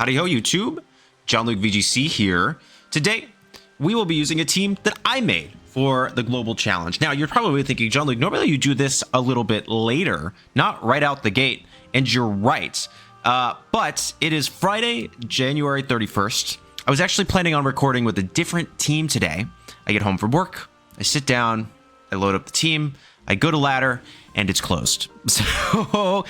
Howdy Ho YouTube, Jon-Luke VGC here. Today, we will be using a team that I made for the Global Challenge. Now, you're probably thinking, Jon-Luke, normally you do this a little bit later, not right out the gate, and you're right. But it is Friday, January 31st. I was actually planning on recording with a different team today. I get home from work, I sit down, I load up the team, I go to ladder, and it's closed. So,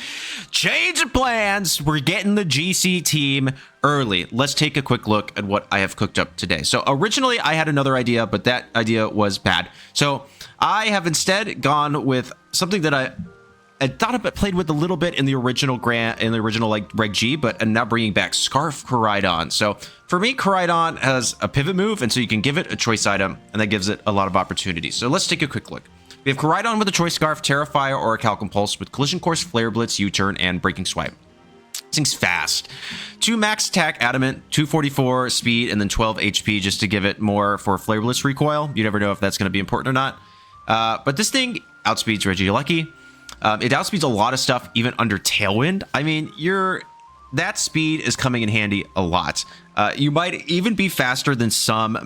change of plans. We're getting the GC team early. Let's take a quick look at what I have cooked up today. So, originally, I had another idea, but that idea was bad. So, I have instead gone with something that I thought about, played with a little bit in the original like Reg G, but I'm now bringing back Scarf Koraidon. So for me, Koraidon has a pivot move, and so you can give it a choice item, and that gives it a lot of opportunities. So let's take a quick look. We have Koraidon with a Choice Scarf, Fire, or a Calcum Pulse with Collision Course, Flare Blitz, U-Turn, and Breaking Swipe. This thing's fast. 2 max attack, Adamant, 244 speed, and then 12 HP just to give it more for Flare Blitz recoil. You never know if that's going to be important or not. But this thing outspeeds Regieleki. It outspeeds a lot of stuff, even under Tailwind. I mean, that speed is coming in handy a lot. You might even be faster than some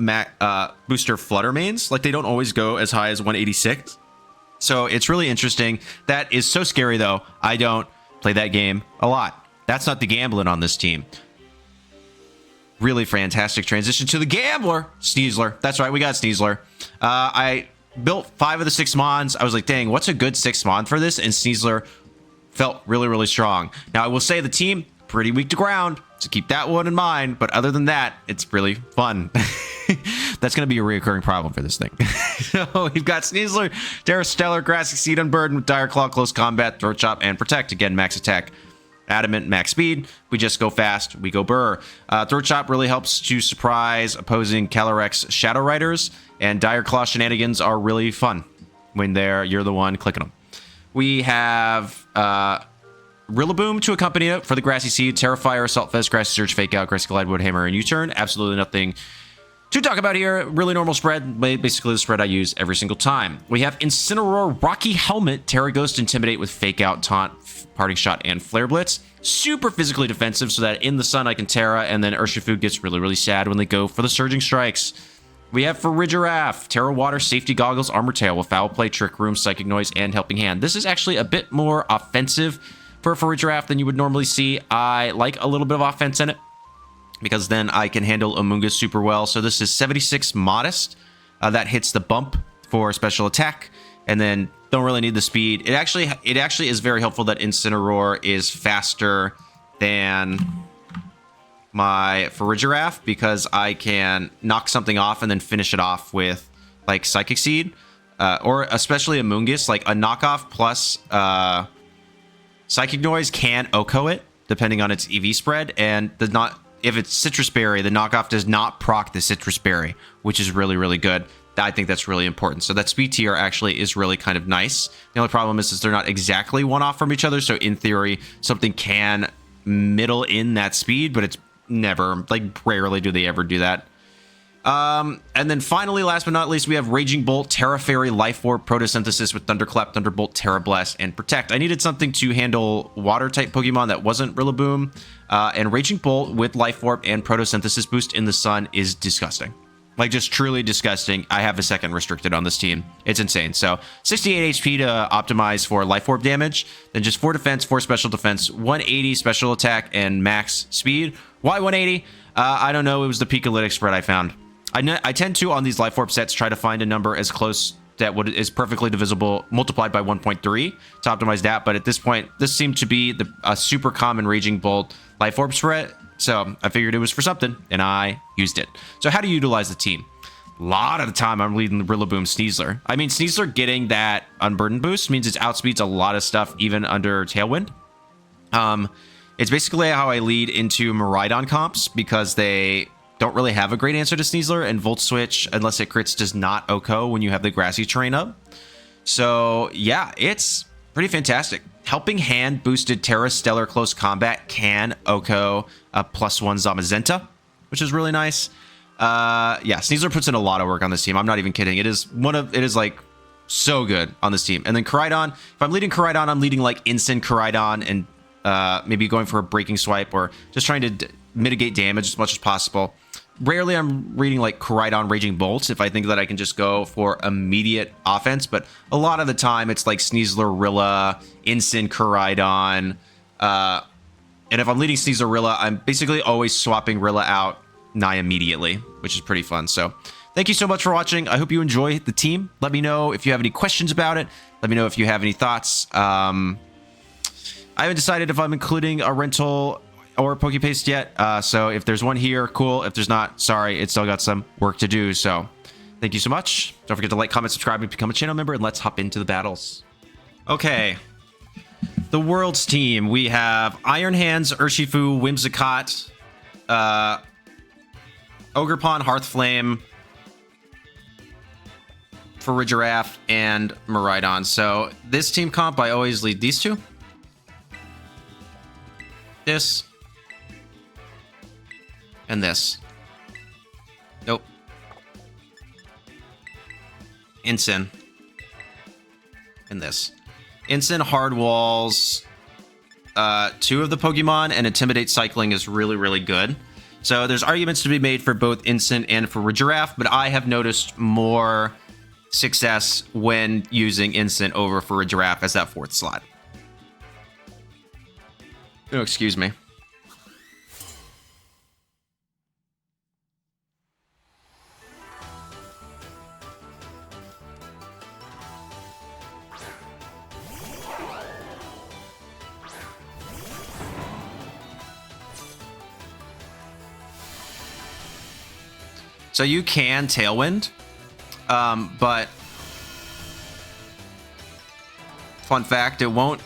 booster Flutter mains. Like, they don't always go as high as 186. So it's really interesting. That is so scary, though. I don't play that game a lot. That's not the gambling on this team. Really fantastic transition to the gambler. Sneasler. That's right, we got Sneasler. I built 5 of the 6 mons. I was like, dang, what's a good 6 mon for this? And Sneasler felt really, really strong. Now, I will say the team, pretty weak to ground, so keep that one in mind. But other than that, it's really fun. That's going to be a reoccurring problem for this thing. So we've got Sneasler, Terra Stellar, Grassy Seed, Unburden with Dire Claw, Close Combat, Throat Chop, and Protect. Again, max attack, Adamant, max speed. We just go fast, we go burr. Throat Chop really helps to surprise opposing Calyrex Shadow Riders, and Dire Claw shenanigans are really fun when you're the one clicking them. We have Rillaboom to accompany it for the Grassy Seed, Fire, Assault Fest, Grassy Surge, Fake Out, Grassy Glide, Wood Hammer, and U-Turn. Absolutely nothing to talk about here. Really normal spread, basically the spread I use every single time. We have Incineroar, Rocky Helmet, Terapagos, Intimidate with Fake Out, Taunt, Parting Shot, and Flare Blitz. Super physically defensive so that in the sun I can Terra, and then Urshifu gets really, really sad when they go for the Surging Strikes. We have Farigiraf, Terra Water, Safety Goggles, Armor Tail with Foul Play, Trick Room, Psychic Noise, and Helping Hand. This is actually a bit more offensive for Farigiraf than you would normally see. I like a little bit of offense in it because then I can handle Amoongus super well. So this is 76 Modest. That hits the bump for special attack, and then don't really need the speed. It actually is very helpful that Incineroar is faster than my Farigiraf because I can knock something off and then finish it off with like Psychic Seed, or especially Amoongus. Like a knockoff plus Psychic Noise can OHKO it depending on its EV spread, and if it's Citrus Berry, the knockoff does not proc the Citrus Berry, which is really, really good. I think that's really important. So that speed tier actually is really kind of nice. The only problem is they're not exactly one off from each other. So in theory, something can middle in that speed, but it's never, like, rarely do they ever do that. And then finally, last but not least, we have Raging Bolt, Terra Fairy, Life Orb, Photosynthesis with Thunderclap, Thunderbolt, Terra Blast, and Protect. I needed something to handle water-type Pokemon that wasn't Rillaboom, and Raging Bolt with Life Orb and Photosynthesis boost in the sun is disgusting. Like, just truly disgusting. I have a second restricted on this team. It's insane. So 68 HP to optimize for Life Orb damage, then just 4 defense, 4 special defense, 180 special attack, and max speed. Why 180? I don't know. It was the Picolytic spread I found. I tend to, on these Life Orb sets, try to find a number as close that is perfectly divisible, multiplied by 1.3 to optimize that. But at this point, this seemed to be a super common Raging Bolt Life Orb spread. So I figured it was for something, and I used it. So how do you utilize the team? A lot of the time, I'm leading the Rillaboom Sneasler. I mean, Sneasler getting that Unburden boost means it outspeeds a lot of stuff, even under Tailwind. It's basically how I lead into Miraidon comps, because they don't really have a great answer to Sneasler, and Volt Switch, unless it crits, does not OHKO when you have the Grassy terrain up. So yeah, it's pretty fantastic. Helping Hand boosted Terra Stellar Close Combat can OHKO a +1 Zamazenta, which is really nice. Yeah, Sneasler puts in a lot of work on this team. I'm not even kidding. It is like so good on this team. And then Koraidon, if I'm leading Koraidon, I'm leading like Instant Koraidon and maybe going for a breaking swipe or just trying to mitigate damage as much as possible. Rarely I'm reading like Koraidon Raging Bolts if I think that I can just go for immediate offense, but a lot of the time it's like Sneasler Rilla, Incineroar Koraidon, and if I'm leading Sneasler Rilla, I'm basically always swapping Rilla out nigh immediately, which is pretty fun. So thank you so much for watching. I hope you enjoy the team. Let me know if you have any questions about it. Let me know if you have any thoughts. I haven't decided if I'm including a rental or Pokepaste yet. So if there's one here, cool. If there's not, sorry, it's still got some work to do. So thank you so much. Don't forget to like, comment, subscribe, and become a channel member, and let's hop into the battles. Okay. The World's team. We have Iron Hands, Urshifu, Whimsicott, Ogerpon, Hearthflame, Farigiraf, and Miraidon. So this team comp, I always lead these two. This. And this. Nope. Incin. And this. Incin, Hard Walls, 2 of the Pokemon, and Intimidate Cycling is really, really good. So there's arguments to be made for both Incin and for Farigiraf, but I have noticed more success when using Incin over Farigiraf as that 4th slot. Oh, excuse me. So you can Tailwind, but fun fact, it won't.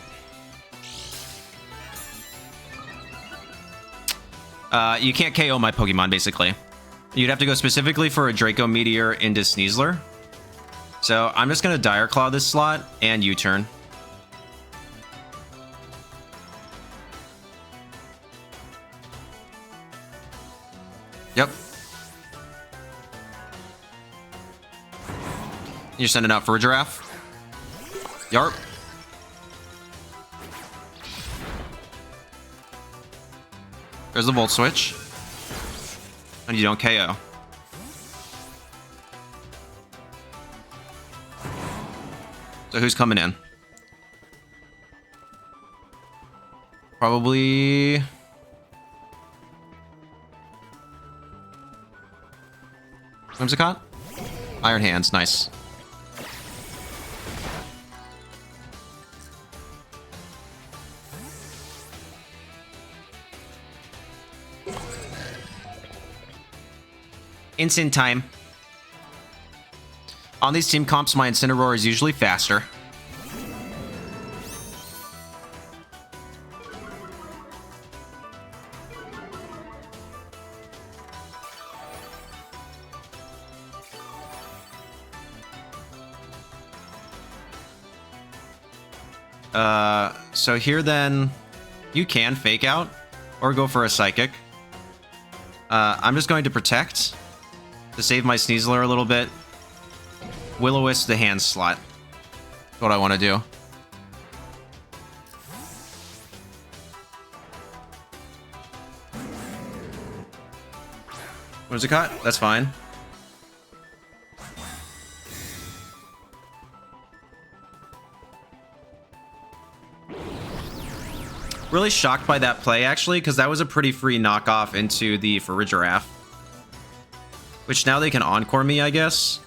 You can't KO my Pokemon, basically. You'd have to go specifically for a Draco Meteor into Sneasler. So I'm just going to Dire Claw this slot and U-turn. Yep. You're sending out Farigiraf. Yarp. There's the Volt Switch. And you don't KO. So who's coming in? Probably... Whimsicott? Iron Hands, nice. Instant time. On these team comps, my Incineroar is usually faster. So here then, you can fake out or go for a Psychic. I'm just going to Protect to save my Sneasler a little bit. Will-O-Wisp the hand slot. That's what I want to do. Whimsicott? That's fine. Really shocked by that play, actually, because that was a pretty free knockoff into the Farigiraf. Which now they can Encore me, I guess.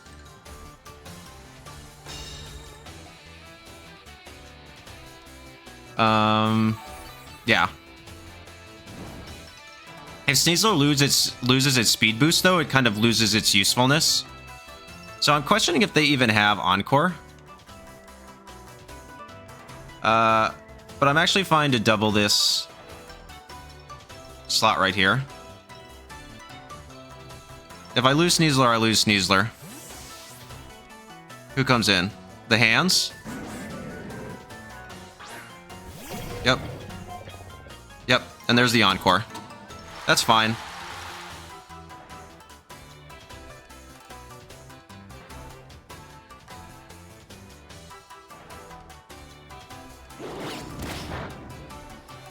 Yeah. If Sneasler loses its speed boost, though, it kind of loses its usefulness. So I'm questioning if they even have Encore. But I'm actually fine to double this slot right here. If I lose Sneasler, I lose Sneasler. Who comes in? The hands? Yep. Yep, and there's the Encore. That's fine.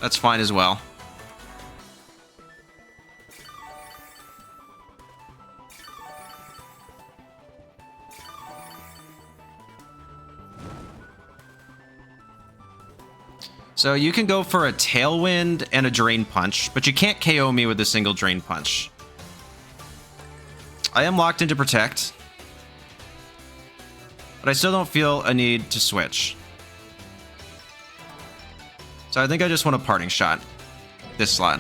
That's fine as well. So you can go for a Tailwind and a Drain Punch, but you can't KO me with a single Drain Punch. I am locked into Protect, but I still don't feel a need to switch. So I think I just want a Parting Shot this slot.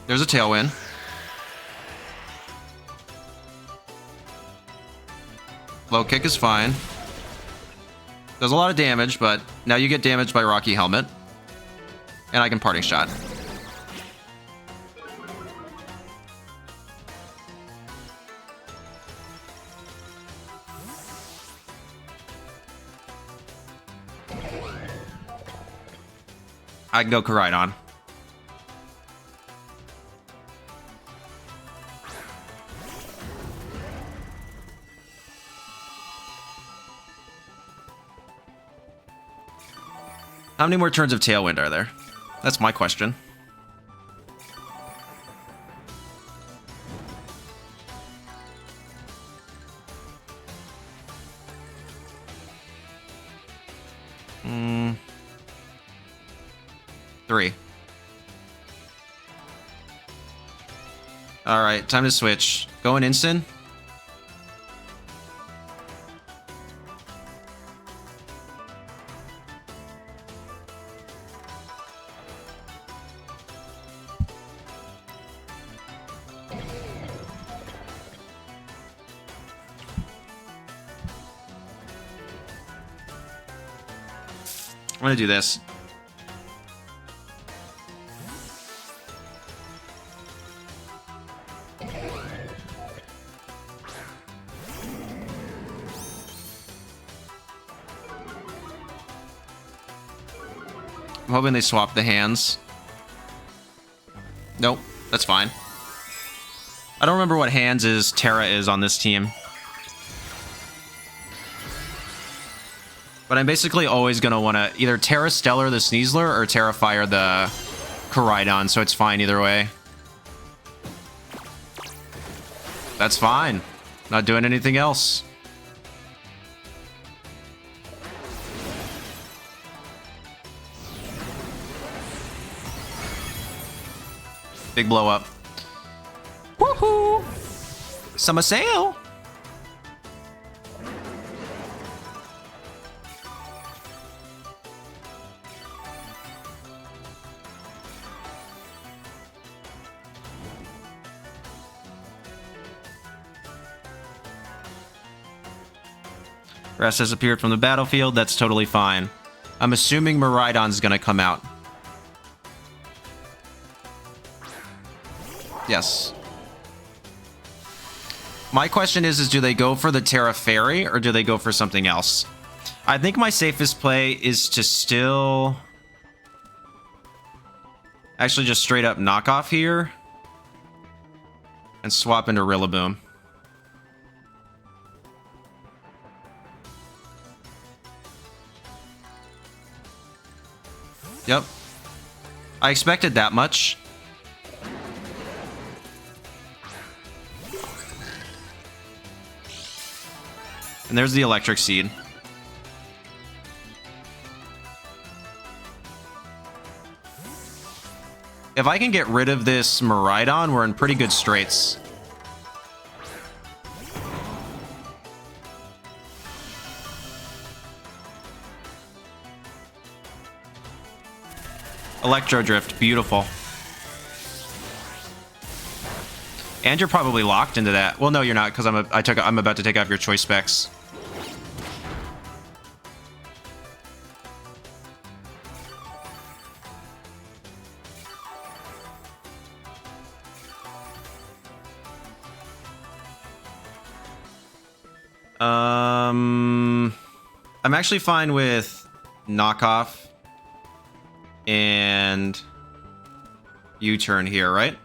There's a Tailwind. Low kick is fine. Does a lot of damage, but now you get damaged by Rocky Helmet. And I can Parting Shot. I can go Koraidon. How many more turns of Tailwind are there? That's my question. Three. Alright, time to switch. Going Incin. I'm gonna do this. I'm hoping they swap the hands. Nope, that's fine. I don't remember what hands is Terra is on this team. But I'm basically always going to want to either Terra Stellar the Sneasler or Terra Fire the Koraidon, so it's fine either way. That's fine. Not doing anything else. Big blow up. Woohoo! Summer sale! Grass has appeared from the battlefield. That's totally fine. I'm assuming Miraidon's gonna come out. Yes. My question is do they go for the Terra Fairy or do they go for something else? I think my safest play is to still actually just straight up knock off here and swap into Rillaboom. Yep. I expected that much. And there's the Electric Seed. If I can get rid of this Miraidon, we're in pretty good straits. Electro Drift, beautiful. And you're probably locked into that. Well, no, you're not, because I'm about to take off your choice specs. I'm actually fine with knockoff and U-turn here, right?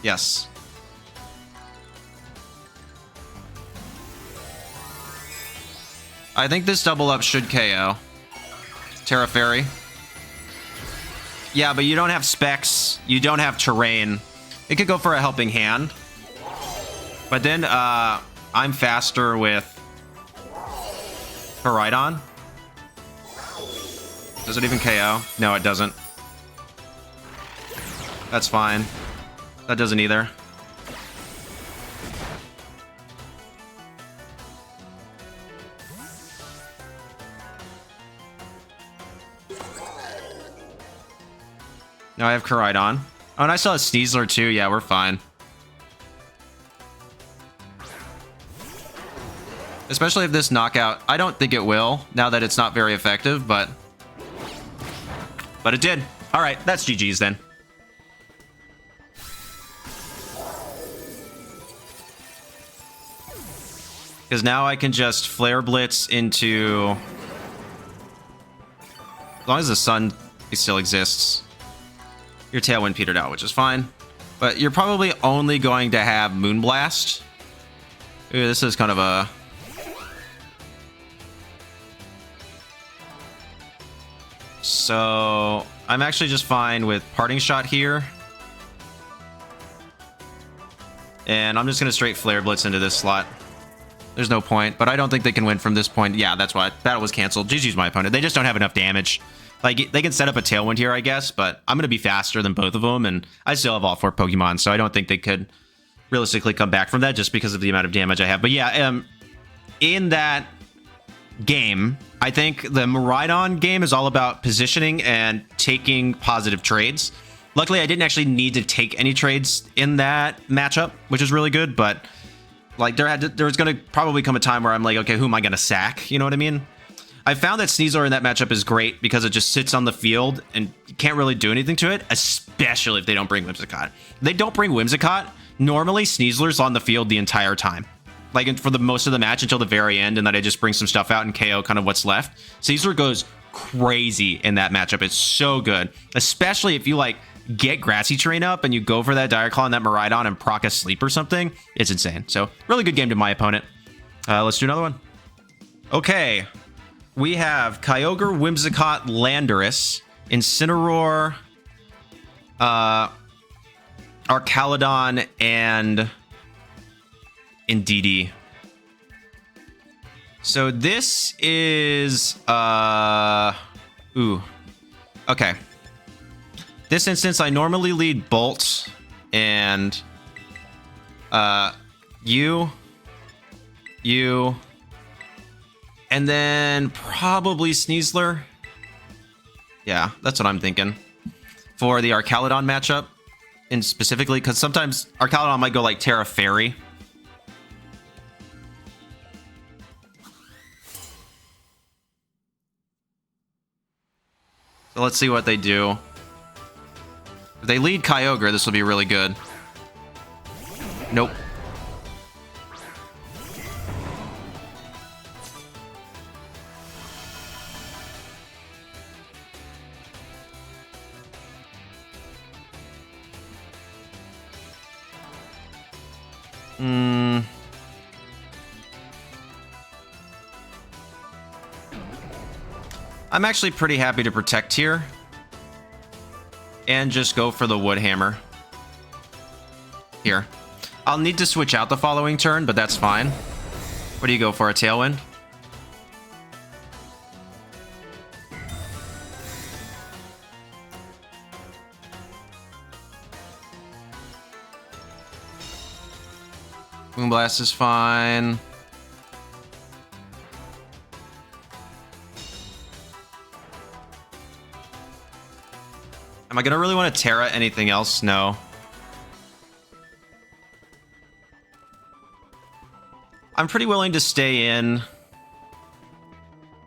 Yes. I think this double up should KO. Terra Fairy. Yeah, but you don't have specs. You don't have terrain. It could go for a helping hand. But then I'm faster with Koraidon. Does it even KO? No, it doesn't. That's fine. That doesn't either. Now I have Koraidon. Oh, and I still have Sneasler too. Yeah, we're fine. Especially if this knockout... I don't think it will, now that it's not very effective, but it did. All right, that's GG's then. Because now I can just Flare Blitz into... As long as the sun still exists. Your Tailwind petered out, which is fine. But you're probably only going to have Moonblast. Ooh, this is kind of a... So, I'm actually just fine with Parting Shot here. And I'm just going to straight Flare Blitz into this slot. There's no point, but I don't think they can win from this point. Yeah, that's why. Battle was canceled. GG's my opponent. They just don't have enough damage. Like, they can set up a Tailwind here, I guess, but I'm going to be faster than both of them, and I still have all 4 Pokemon, so I don't think they could realistically come back from that just because of the amount of damage I have. But yeah, in that game, I think the Miraidon game is all about positioning and taking positive trades. Luckily, I didn't actually need to take any trades in that matchup, which is really good, but like there was going to probably come a time where I'm like, okay, who am I going to sack? You know what I mean? I found that Sneasler in that matchup is great because it just sits on the field and you can't really do anything to it, especially if they don't bring Whimsicott. If they don't bring Whimsicott, normally Sneasler's on the field the entire time. Like for the most of the match until the very end, and then I just bring some stuff out and KO kind of what's left. Sneasler goes crazy in that matchup. It's so good, especially if you like get Grassy Terrain up and you go for that Dire Claw and that Miraidon and proc a sleep or something. It's insane. So really good game to my opponent. Let's do another one. Okay. We have Kyogre, Whimsicott, Landorus, Incineroar, Archaludon, and Indeedee. So this is okay. This instance I normally lead Bolt and you and then probably Sneasler. Yeah, that's what I'm thinking for the Archaludon matchup, and specifically because sometimes Archaludon might go like Terra Fairy. So let's see what they do. If they lead Kyogre, this will be really good. Nope. I'm actually pretty happy to protect here and just go for the Wood Hammer here. I'll need to switch out the following turn, but that's fine. What do you go for, a Tailwind? Moonblast is fine. Am I going to really want to Terra anything else? No. I'm pretty willing to stay in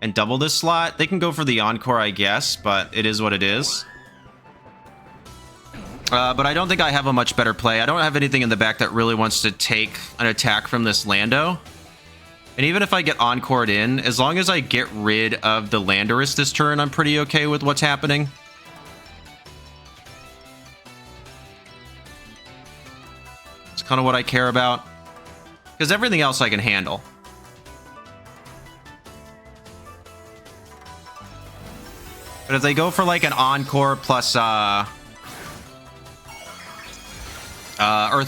and double this slot. They can go for the Encore, I guess, but it is what it is. But I don't think I have a much better play. I don't have anything in the back that really wants to take an attack from this Lando. And even if I get Encored in, as long as I get rid of the Landorus this turn, I'm pretty okay with what's happening. It's kind of what I care about. Because everything else I can handle. But if they go for like an Encore plus Earth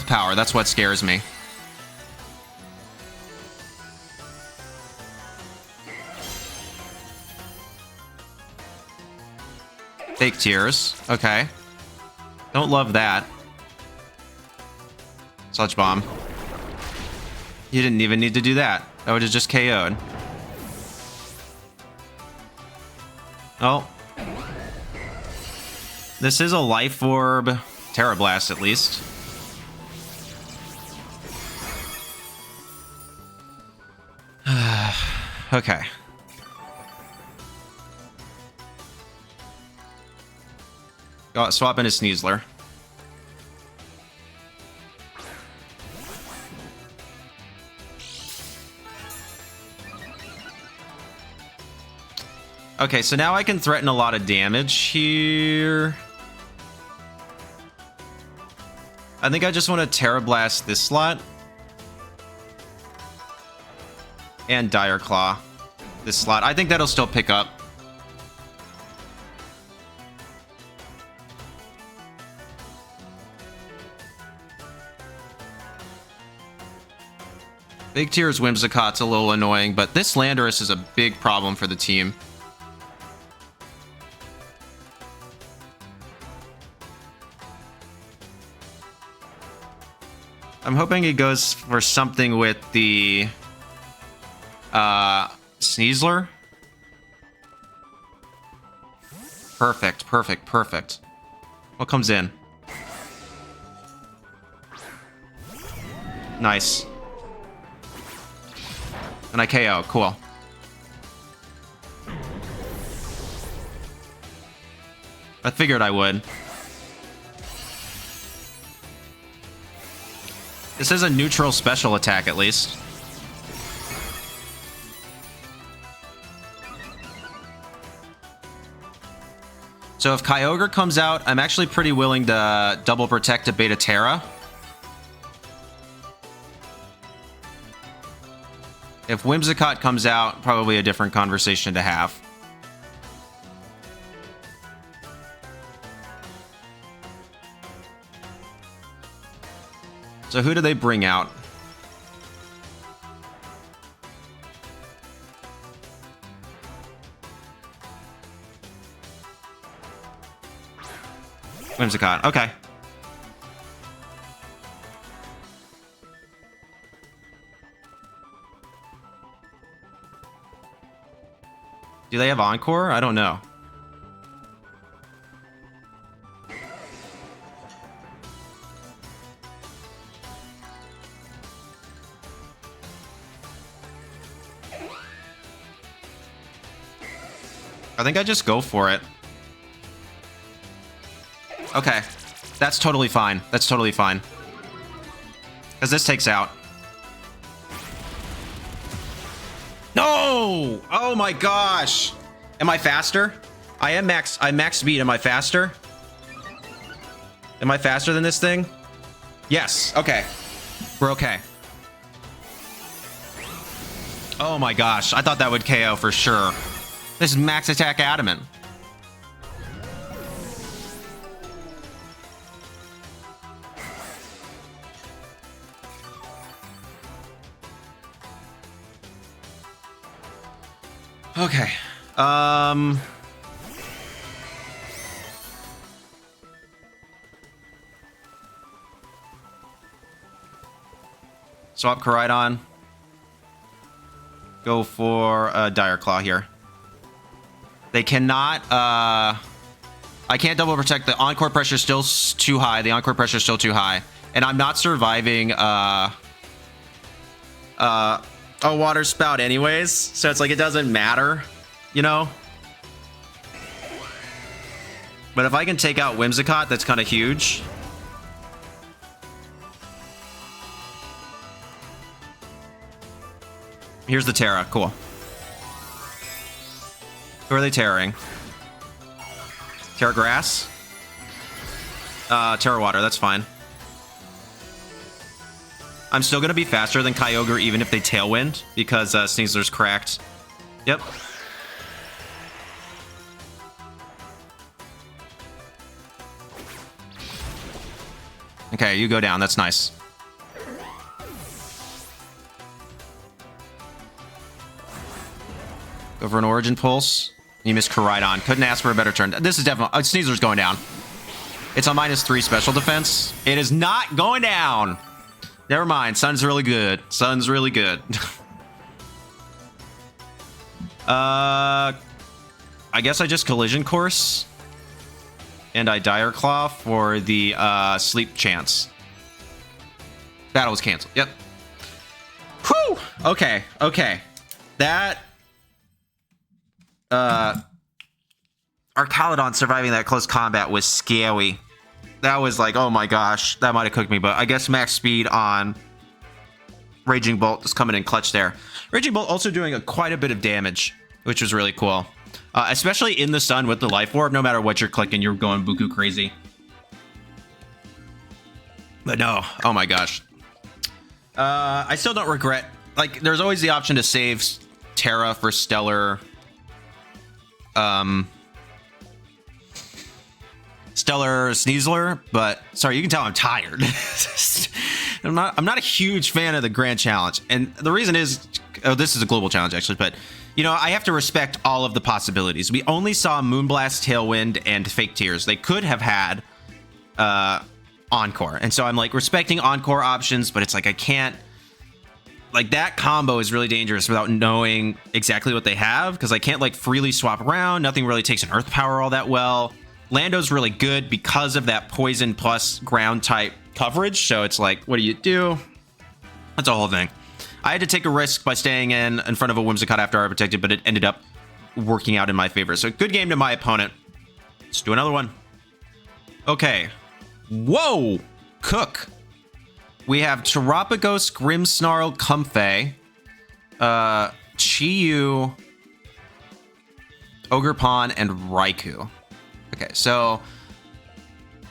Power, that's what scares me. Fake tears. Okay. Don't love that. Sludge Bomb. You didn't even need to do that. That would have just KO'd. Oh. This is a Life Orb. Tera Blast, at least. Okay. Go swap into Sneasler. Okay, so now I can threaten a lot of damage here. I think I just want to Tera Blast this slot. And Dire Claw this slot. I think that'll still pick up. Big Tears Whimsicott's a little annoying, but this Landorus is a big problem for the team. I'm hoping he goes for something with the Sneasler. Perfect, perfect, perfect. What comes in? Nice. And I KO. Cool. I figured I would. This is a neutral special attack, at least. So if Kyogre comes out, I'm actually pretty willing to double protect a Beta Terra. If Whimsicott comes out, probably a different conversation to have. So who do they bring out? Whimsicott, okay. Do they have Encore? I don't know. I think I just go for it. Okay. That's totally fine. That's totally fine. Because this takes out. No! Oh my gosh! Am I faster? I'm max speed. Am I faster? Am I faster than this thing? Yes. Okay. We're okay. Oh my gosh. I thought that would KO for sure. This is max attack adamant. Okay. Swap Koraidon. Go for a Dire Claw here. They cannot, I can't double protect. The Encore pressure is still too high. The Encore pressure is still too high. And I'm not surviving, a Water Spout anyways. So it's like, it doesn't matter, you know? But if I can take out Whimsicott, that's kind of huge. Here's the Terra. Cool. Who are they tearing? Terra Grass? Terra Water, that's fine. I'm still going to be faster than Kyogre even if they Tailwind, because Sneasler's cracked. Yep. Okay, you go down. That's nice. Go for an Origin Pulse. You missed Koraidon. Couldn't ask for a better turn. This is definitely... Sneasler's going down. It's on -3 special defense. It is not going down. Never mind. Sun's really good. Sun's really good. I guess I just Collision Course. And I Dire Claw for the sleep chance. Battle was canceled. Yep. Whew! Okay. Okay. That... Arcalodon surviving that close combat was scary. That was like, oh my gosh, that might have cooked me, but I guess max speed on Raging Bolt is coming in clutch there. Raging Bolt also doing quite a bit of damage, which was really cool. Especially in the sun with the Life Orb, no matter what you're clicking, you're going buku crazy. But no, oh my gosh. I still don't regret, like, there's always the option to save Terra for Stellar... Stellar Sneasler, but sorry, you can tell I'm tired. I'm not a huge fan of the Grand Challenge, and the reason is, oh, this is a global challenge actually, but you know, I have to respect all of the possibilities. We only saw Moonblast, Tailwind, and Fake Tears. They could have had Encore, and so I'm like respecting Encore options, but it's like I can't. Like, that combo is really dangerous without knowing exactly what they have, because I can't like freely swap around. Nothing really takes an Earth Power all that well. Lando's really good because of that poison plus ground type coverage. So it's like, what do you do? That's a whole thing. I had to take a risk by staying in front of a Whimsicott after I protected, but it ended up working out in my favor. So good game to my opponent. Let's do another one. Okay. Whoa! Cook. We have Terapagos, Grimmsnarl, Comfey, Chi-Yu, Ogerpon, and Raikou. Okay, so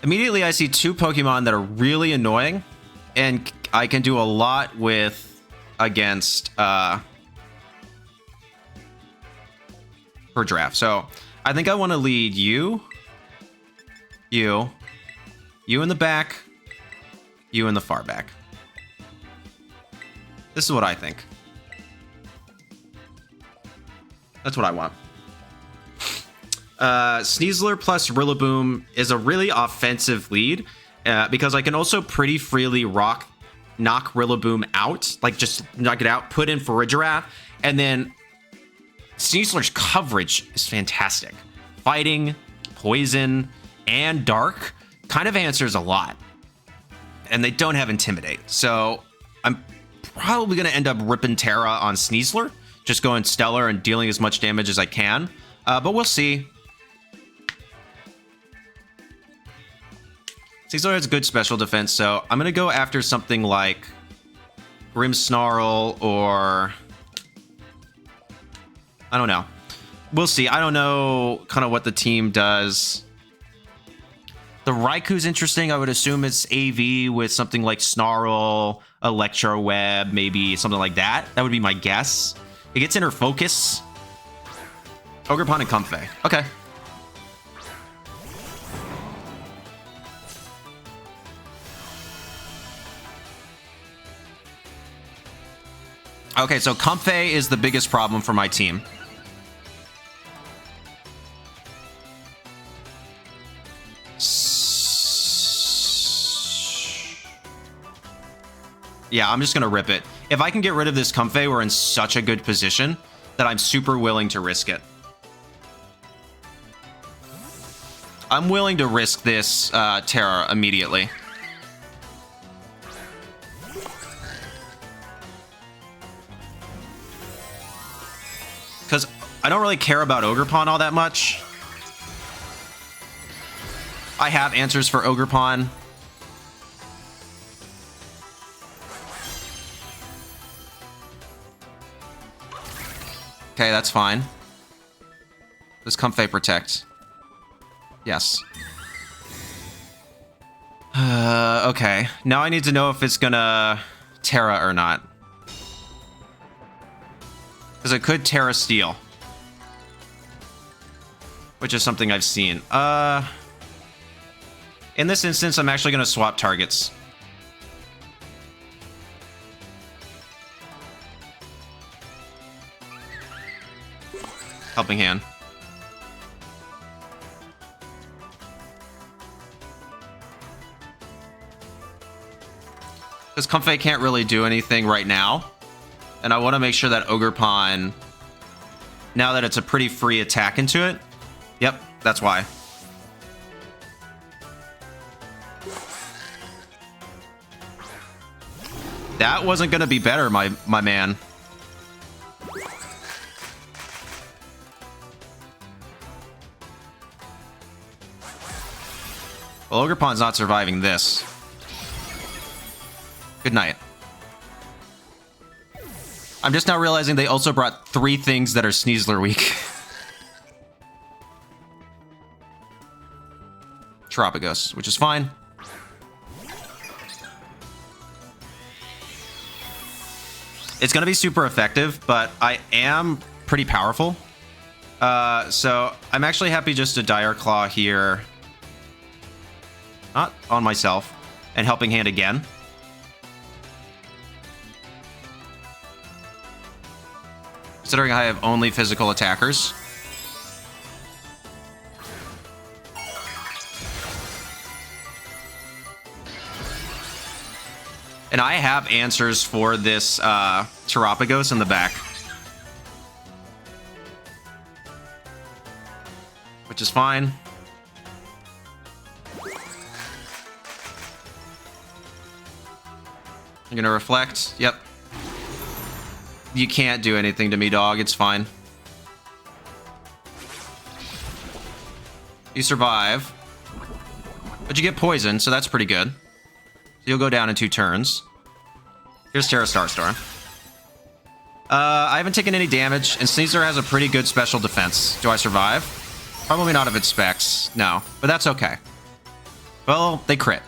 immediately I see two Pokemon that are really annoying, and I can do a lot with against for draft. So I think I want to lead you in the back, you in the far back. This is what I think. That's what I want. Sneasler plus Rillaboom is a really offensive lead because I can also pretty freely knock Rillaboom out, like just knock it out, put in Farigiraf, and then Sneasler's coverage is fantastic. Fighting, poison, and dark kind of answers a lot. And they don't have Intimidate, so I'm probably going to end up ripping Terra on Sneasler, just going Stellar and dealing as much damage as I can, but we'll see. Sneasler has good special defense, so I'm going to go after something like Grimmsnarl or... I don't know. We'll see. I don't know kind of what the team does. The Raikou's interesting. I would assume it's AV with something like Snarl, Electro Web, maybe something like that. That would be my guess. It gets Inner Focus. Ogerpon and Comfey. Okay. Okay, so Comfey is the biggest problem for my team. Yeah, I'm just going to rip it. If I can get rid of this Comfey, we're in such a good position that I'm super willing to risk it. I'm willing to risk this Terra immediately. Because I don't really care about Ogerpon all that much. I have answers for Ogerpon. Okay, that's fine. Does Comfey protect? Yes. Okay. Now I need to know if it's gonna Terra or not. Because it could Terra Steel. Which is something I've seen. In this instance, I'm actually gonna swap targets. Helping Hand. Because Comfey can't really do anything right now. And I want to make sure that Ogerpon, now that it's a pretty free attack into it. Yep, that's why. That wasn't going to be better, my man. Well, Ogerpon's not surviving this. Good night. I'm just now realizing they also brought 3 things that are Sneasler weak. Terapagos, which is fine. It's going to be super effective, but I am pretty powerful. So I'm actually happy just to Dire Claw here. Not on myself. And Helping Hand again. Considering I have only physical attackers. And I have answers for this Terapagos in the back. Which is fine. I'm gonna reflect. Yep. You can't do anything to me, dog. It's fine. You survive. But you get poisoned, so that's pretty good. You'll go down in 2 turns. Here's Terra Starstorm. I haven't taken any damage, and Sneasler has a pretty good special defense. Do I survive? Probably not if it specs. No, but that's okay. Well, they crit.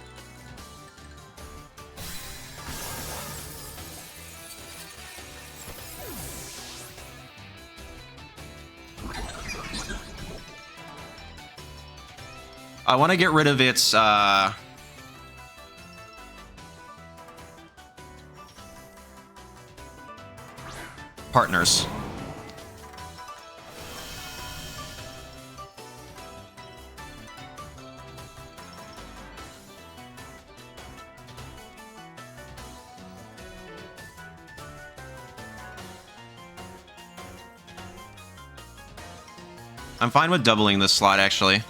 I want to get rid of its partners. I'm fine with doubling this slot, actually.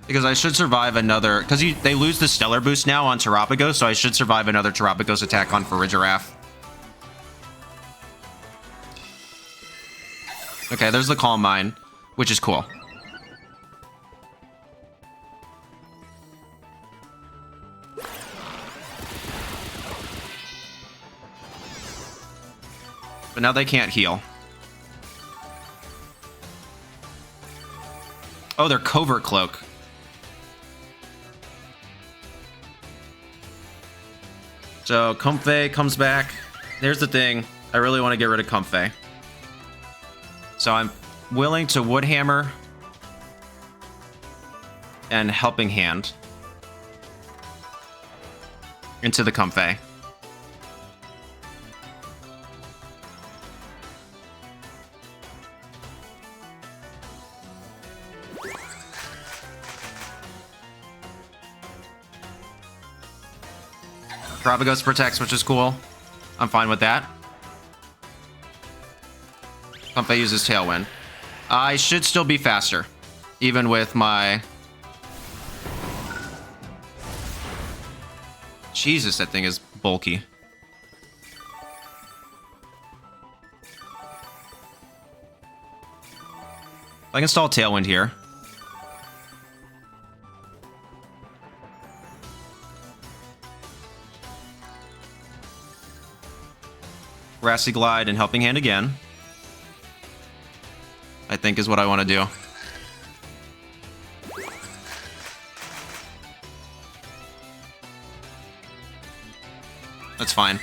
Because I should survive another... Because they lose the Stellar Boost now on Terapagos, so I should survive another Terapagos attack on Farigiraf. Okay, there's the Calm Mind, which is cool. But now they can't heal. Oh, they're Covert Cloak. So, Comfey comes back. Here's the thing. I really want to get rid of Comfey. So I'm willing to Woodhammer and Helping Hand into the Comfey. Terapagos protects, which is cool. I'm fine with that. Comfey uses Tailwind. I should still be faster, even with my... Jesus, that thing is bulky. I can install Tailwind here. Grassy Glide and Helping Hand again. I think is what I want to do. That's fine.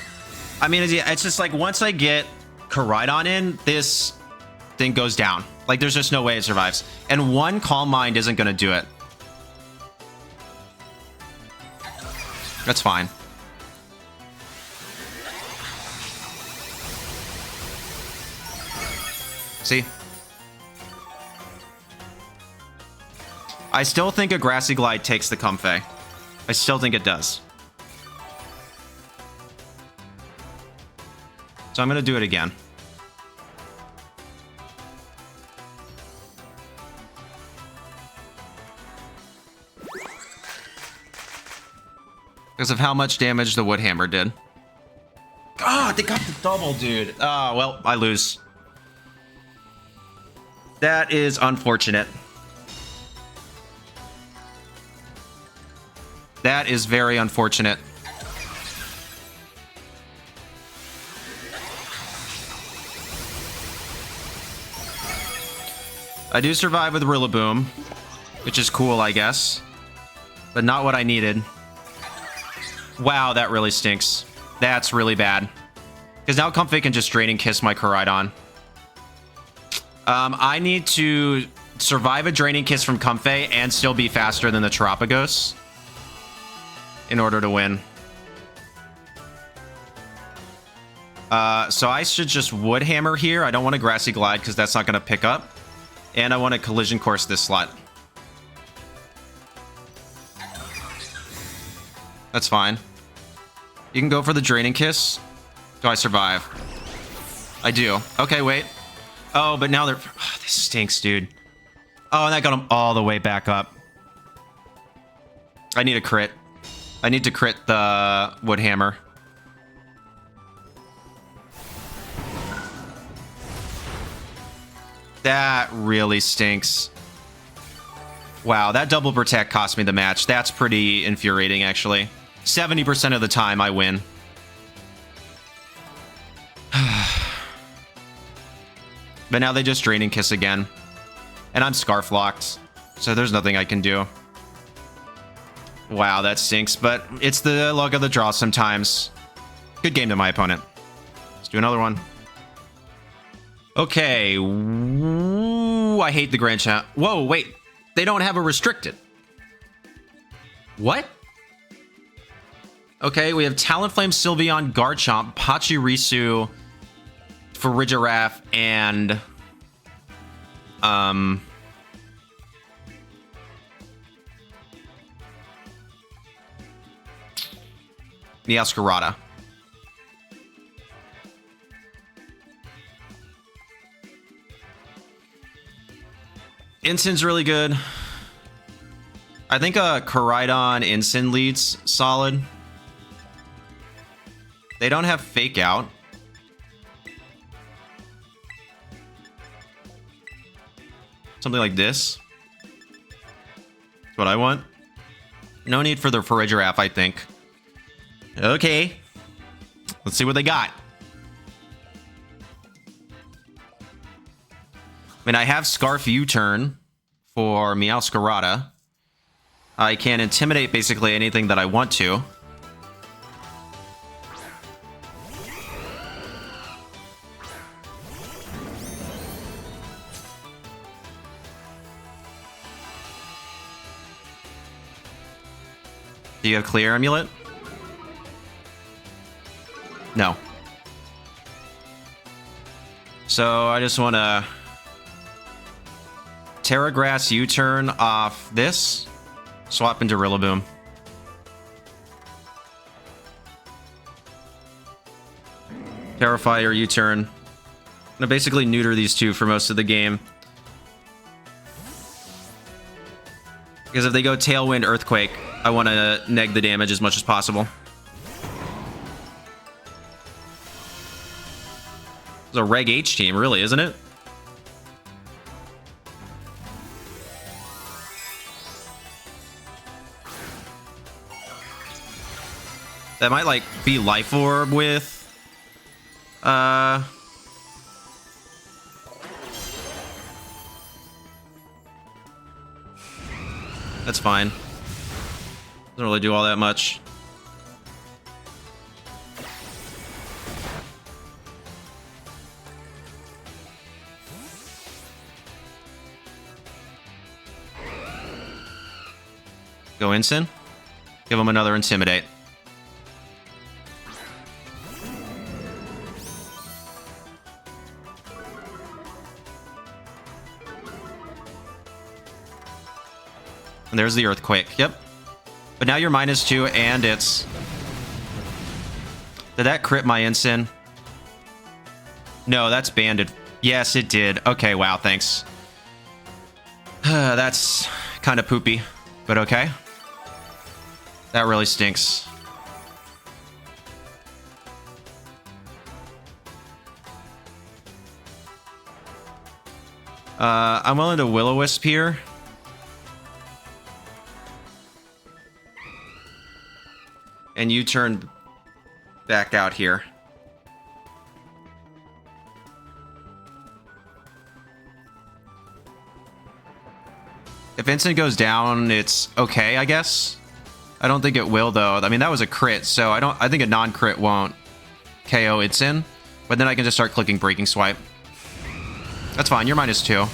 I mean, it's just like once I get Koraidon in, this thing goes down. Like there's just no way it survives. And one Calm Mind isn't going to do it. That's fine. See? I still think a Grassy Glide takes the Comfey. I still think it does. So I'm going to do it again. Because of how much damage the Wood Hammer did. Ah, they got the double, dude. Ah, well, I lose. That is unfortunate. That is very unfortunate. I do survive with Rillaboom, which is cool, I guess. But not what I needed. Wow, that really stinks. That's really bad. Because now Comfey can just Draining Kiss my Koraidon. I need to survive a Draining Kiss from Comfey and still be faster than the Terapagos in order to win. So I should just Wood Hammer here. I don't want a Grassy Glide because that's not going to pick up. And I want a Collision Course this slot. That's fine. You can go for the Draining Kiss. Do I survive? I do. Okay, wait. Oh, but now they're... Oh, this stinks, dude. Oh, and that got them all the way back up. I need a crit. I need to crit the Wood Hammer. That really stinks. Wow, that double protect cost me the match. That's pretty infuriating, actually. 70% of the time, I win. But now they just Draining Kiss again. And I'm Scarf Locked, so there's nothing I can do. Wow, that stinks, but it's the luck of the draw sometimes. Good game to my opponent. Let's do another one. Okay. Ooh, I hate the Grand Champ. Whoa, wait. They don't have a restricted. What? Okay, we have Talonflame, Sylveon, Garchomp, Pachirisu, Farigiraf, and... Meowscarada. Incin's really good. I think a Koraidon Incin leads solid. They don't have Fake Out. Something like this. That's what I want. No need for the Farigiraf, I think. Okay. Let's see what they got. I mean, I have Scarf U-Turn for Meowscarada. I can Intimidate basically anything that I want to. Do you have Clear Amulet? No. So I just want to Terra Grass U-Turn off this, swap into Rillaboom. Terrifier U-Turn. I'm gonna basically neuter these two for most of the game. Because if they go Tailwind, Earthquake, I want to neg the damage as much as possible. It's a Reg H team, really, isn't it? That might, like, be Life Orb with... That's fine. Doesn't really do all that much. Go Incin. Give him another Intimidate. And there's the Earthquake. Yep. But now you're -2, and it's... Did that crit my Incin? No, that's banded. Yes, it did. Okay, wow, thanks. That's kind of poopy, but okay. That really stinks. I'm willing to Will-O-Wisp here. And you turn back out here. If Incin goes down, it's okay, I guess. I don't think it will, though. I mean, that was a crit, so I think a non-crit won't KO Incin. But then I can just start clicking Breaking Swipe. That's fine. You're -2.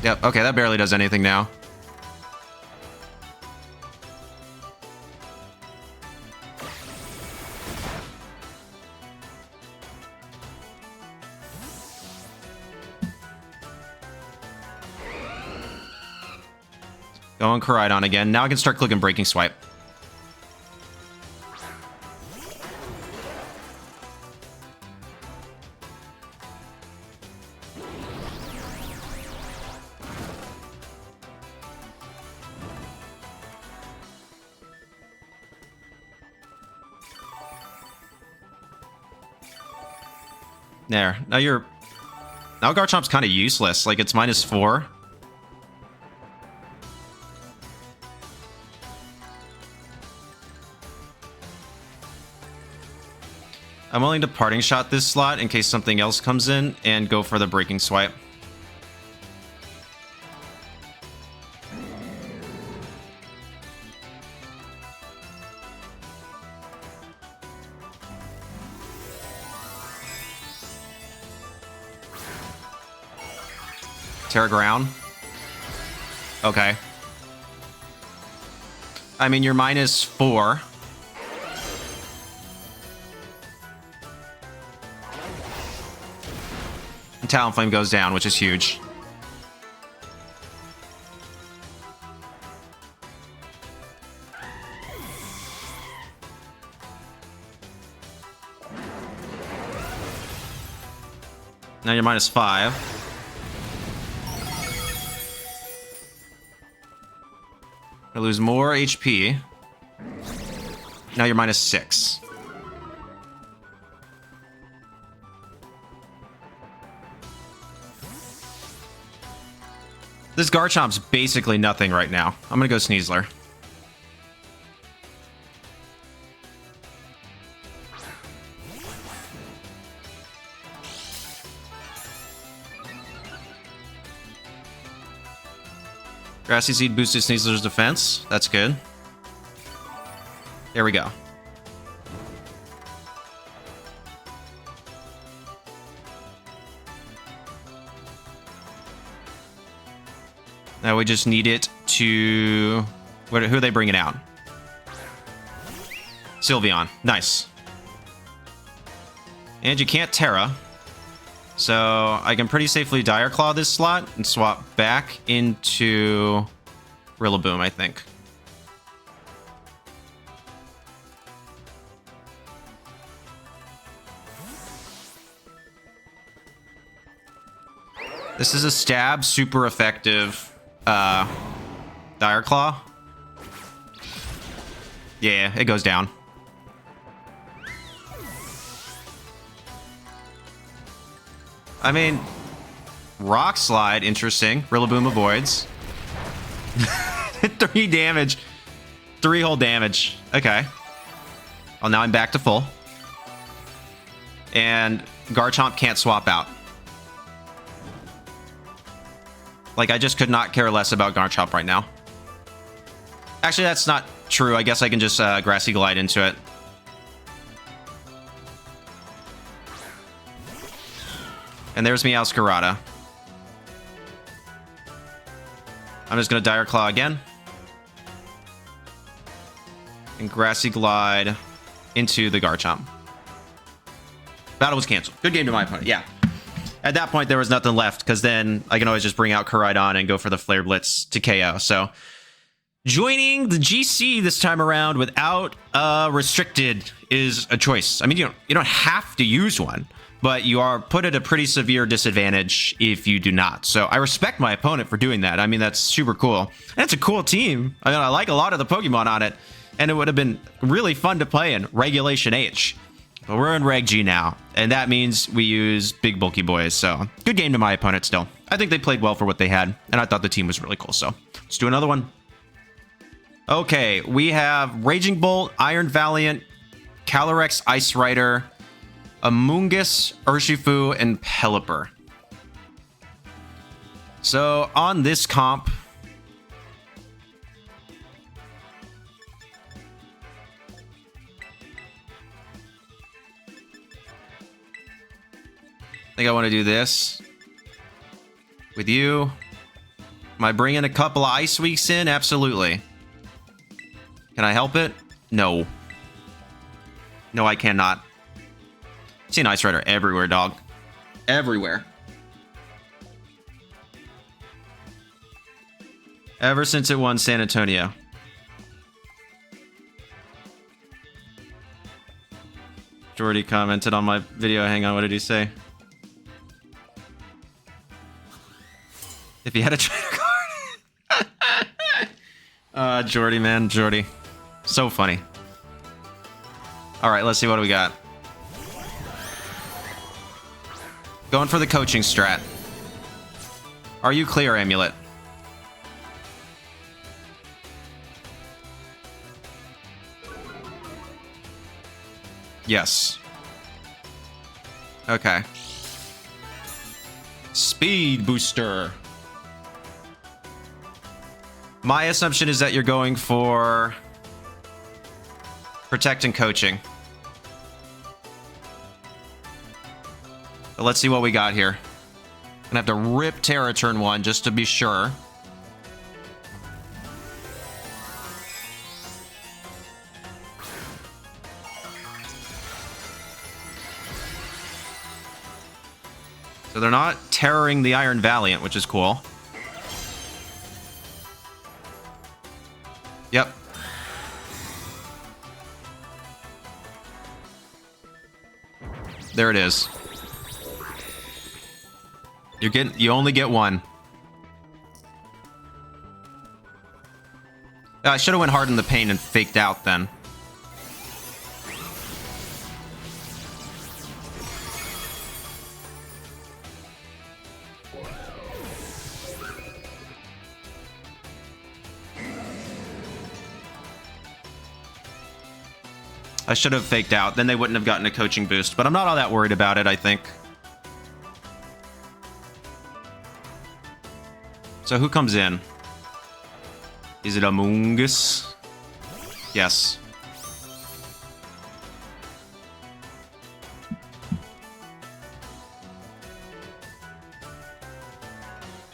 Yep. Okay, that barely does anything now. Going Koraidon again. Now I can start clicking Breaking Swipe. There. Now you're... Now Garchomp's kind of useless. Like, it's -4. I'm willing to Parting Shot this slot in case something else comes in and go for the Breaking Swipe. Terra Ground. Okay. I mean, you're -4. And Talonflame goes down, which is huge. Now you're -5. I lose more HP. Now you're -6. This Garchomp's basically nothing right now. I'm gonna go Sneasler. Grassy Seed boosted Sneasler's defense. That's good. There we go. Now we just need it to... Who are they bringing out? Sylveon. Nice. And you can't Terra. So I can pretty safely Dire Claw this slot and swap back into Rillaboom, I think. This is a stab, super effective Dire Claw. Yeah, it goes down. I mean, Rock Slide, interesting. Rillaboom avoids. 3 damage. 3 whole damage. Okay. Well, now I'm back to full. And Garchomp can't swap out. Like, I just could not care less about Garchomp right now. Actually, that's not true. I guess I can just Grassy Glide into it. And there's Meowscarada. I'm just going to Dire Claw again. And Grassy Glide into the Garchomp. Battle was canceled. Good game to my opponent. Yeah. At that point, there was nothing left, because then I can always just bring out Koraidon and go for the Flare Blitz to KO. So, joining the GC this time around without restricted is a choice. I mean, you don't have to use one, but you are put at a pretty severe disadvantage if you do not. So I respect my opponent for doing that. I mean, that's super cool. And it's a cool team. I mean, I like a lot of the Pokemon on it, and it would have been really fun to play in Regulation H. But we're in Reg G now, and that means we use big bulky boys. So good game to my opponent still. I think they played well for what they had, and I thought the team was really cool. So let's do another one. Okay, we have Raging Bolt, Iron Valiant, Calyrex Ice Rider, Amoongus, Urshifu, and Pelipper. So on this comp, I think I want to do this with you. Am I bringing a couple of Ice Weeks in? Absolutely. Can I help it? No. No, I cannot. I've seen Ice Rider everywhere, dog. Everywhere. Ever since it won San Antonio. Jordy commented on my video. Hang on, what did he say? If he had a trainer card. Jordy, man. Jordy. So funny. Alright, let's see what we got. Going for the coaching strat. Are you clear, Amulet? Yes. Okay. Speed booster. My assumption is that you're going for protect and coaching. So let's see what we got here. Gonna have to rip Terra turn 1 just to be sure. So they're not terroring the Iron Valiant, which is cool. Yep. There it is. You only get one. I should have went hard in the paint and faked out then. I should have faked out. Then they wouldn't have gotten a coaching boost. But I'm not all that worried about it, I think. So who comes in? Is it Amoongus? Yes.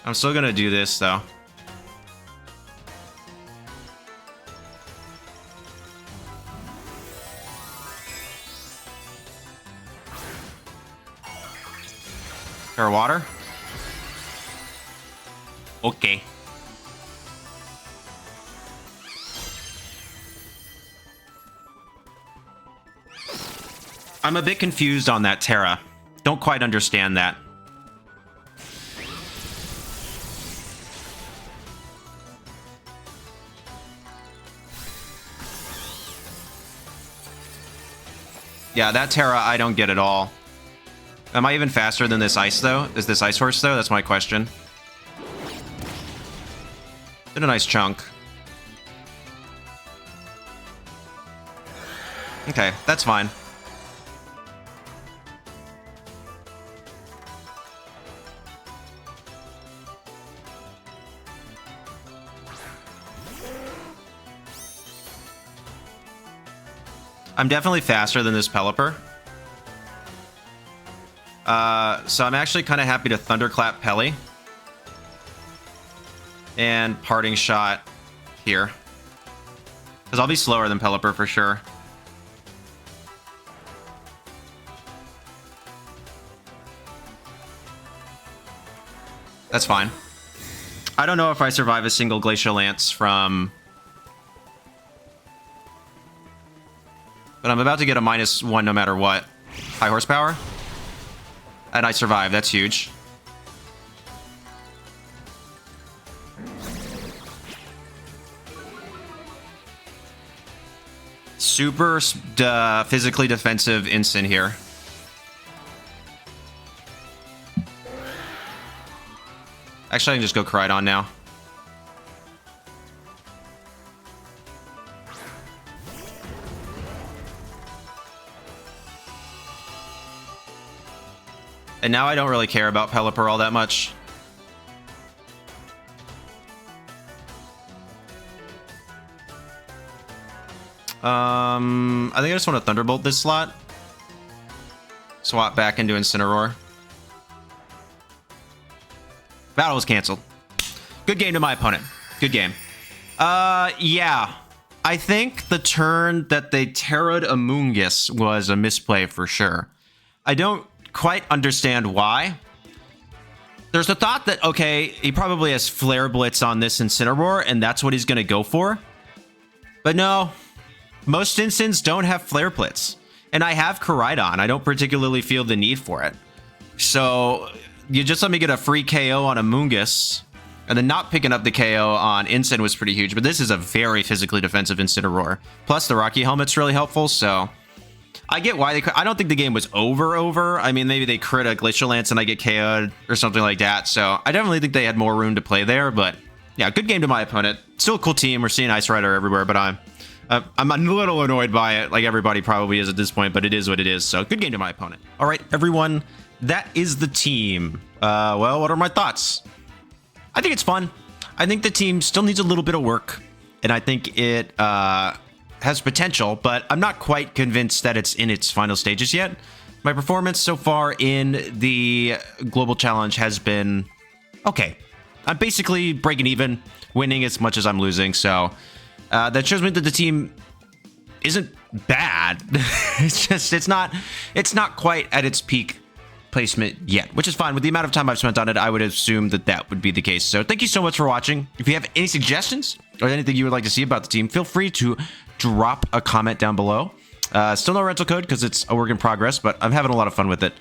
I'm still gonna do this, though. Fair water? Okay. I'm a bit confused on that Terra. Don't quite understand that. Yeah, that Terra I don't get at all. Am I even faster than this ice, though? Is this Ice Horse, though? That's my question. Did a nice chunk. Okay, that's fine. I'm definitely faster than this Pelipper. So I'm actually kind of happy to Thunderclap Pelly. And Parting Shot here. Because I'll be slower than Pelipper for sure. That's fine. I don't know if I survive a single Glacial Lance from... But I'm about to get a -1 no matter what. High horsepower. And I survive. That's huge. Super physically defensive Incin here. Actually, I can just go Koraidon now. And now I don't really care about Pelipper all that much. I think I just want to Thunderbolt this slot. Swap back into Incineroar. Battle was canceled. Good game to my opponent. Good game. Yeah. I think the turn that they Terra'd Amoongus was a misplay for sure. I don't quite understand why. There's the thought that, okay, he probably has Flare Blitz on this Incineroar, and that's what he's going to go for. But no, most Incins don't have Flare Blitz. And I have Koraidon. I don't particularly feel the need for it. So you just let me get a free KO on Amoongus, and then not picking up the KO on Incin was pretty huge. But this is a very physically defensive Incineroar. Plus, the Rocky Helmet's really helpful, so I get why they... I don't think the game was over. I mean, maybe they crit a Glacial Lance and I get KO'd or something like that. So I definitely think they had more room to play there. But yeah, good game to my opponent. Still a cool team. We're seeing Ice Rider everywhere, but I'm a little annoyed by it, like everybody probably is at this point, but it is what it is. So good game to my opponent. All right, everyone, that is the team. Well, what are my thoughts? I think it's fun. I think the team still needs a little bit of work, and I think it has potential, but I'm not quite convinced that it's in its final stages yet. My performance so far in the Global Challenge has been okay. I'm basically breaking even, winning as much as I'm losing, so that shows me that the team isn't bad. it's not quite at its peak placement yet, which is fine. With the amount of time I've spent on it, I would assume that that would be the case. So thank you so much for watching. If you have any suggestions or anything you would like to see about the team, feel free to drop a comment down below. Still no rental code because it's a work in progress, but I'm having a lot of fun with it.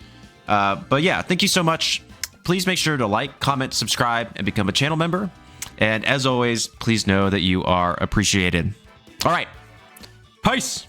But yeah, thank you so much. Please make sure to like, comment, subscribe, and become a channel member. And as always, please know that you are appreciated. All right. Peace.